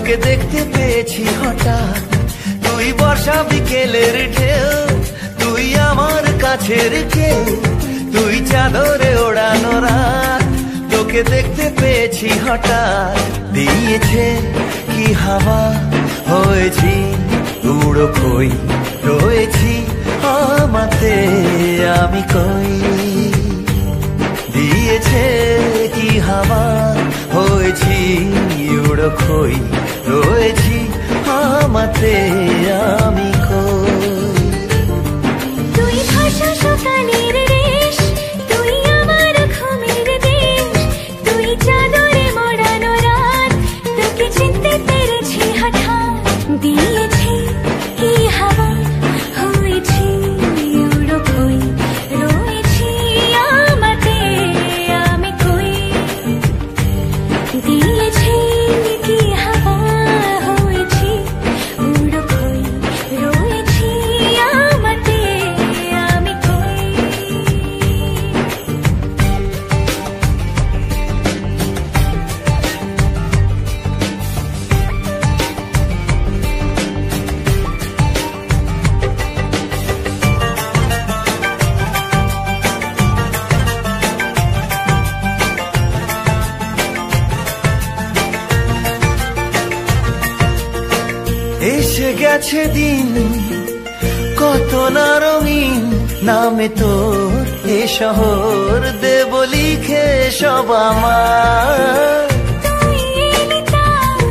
তোকে দেখতে পেয়েছি হঠাৎ, তুই বর্ষা বিকেলের ঢেউ, তুই আমার কাছের কেউ, তুই চাদরে ওড়ানো রাত। তোকে দেখতে পেয়েছি হঠাৎ, দিয়েছে কি হাওয়া, হয়েছি উড়ো খই, রয়েছি আমাতে আমি কই। দিয়েছে কি হাওয়া, হয়েছি উড়ো খই, রয়েছি আমাতে আমি কই। তুই ভাষা সকালের রেশ, তুই আমার ঘুমের দেশ, তুই চাদরে মোড়ানো রাত। তোকে চিনতে পেরেছি হঠাৎ, দিয়েছি কি হাওয়া, হয়েছি উড়ো খই, রয়েছি আমাতে আমি কই। দিয়েছি কি হাওয়া, হয়েছি উড়ো খই, রয়েছি আমাতে আমি কই। এসে গেছে দিন কত না রঙিন, নামে তোর এ শহর দেব লিখে সব আমার। তুই এলি তাই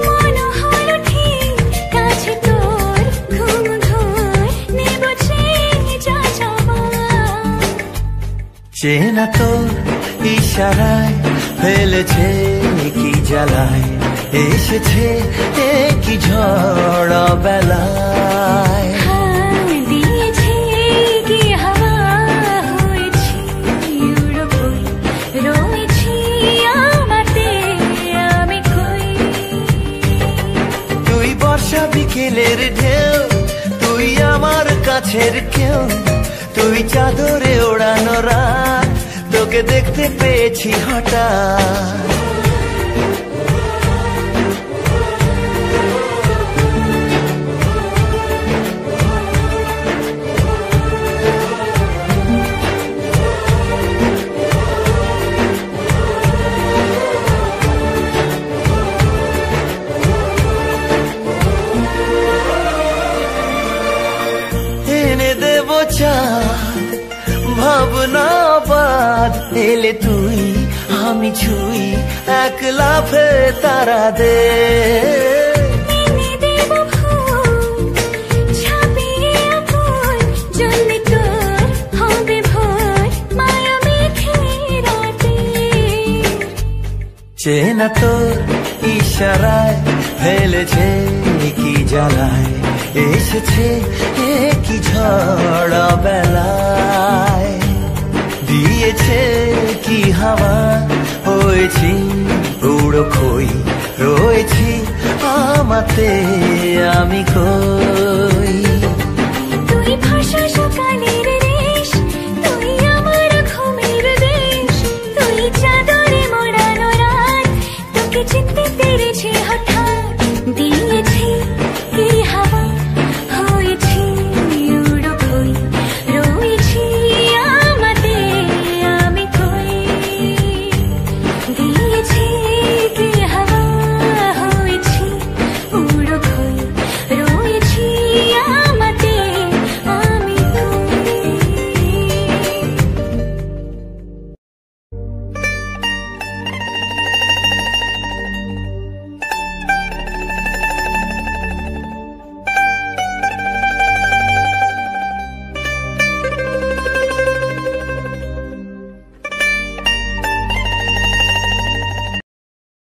মন হলো ঠিক, কাছে তোর ঘুম ঘুর নেব চেয়ে যা যাবার। চেনা তোর ইশারায় ফেলেছে কি জ্বালায়, এসেছে কি ঝড় বেলায়। দিয়েছি কি হাওয়া, হয়েছি উড়ো খই, রয়েছি আমাতে আমি কই। তুই বর্ষা বিকেলের ঢেউ, তুই আমার কাছের কেউ, তুই চাদরে ওড়ানো রাত। তোকে দেখতে পেয়েছি হঠাৎ, এনে দেব চাঁদ ভাবনা বাদ। এলে তুই আমি ছুই, এক লাফে তারা দে। এনে দেব ফুল ছাপিয়ে আপন, জ্বললে তোর হবে ভোর মায়া মেখে রাতে। চেনা তোর ইশারায় ফেলেছে কি জ্বালায়, এসেছে কি ঝড় বেলায়। দিয়েছে কি হাওয়া, হয়েছি উড়ো খই, রয়েছি আমাতে আমি কই।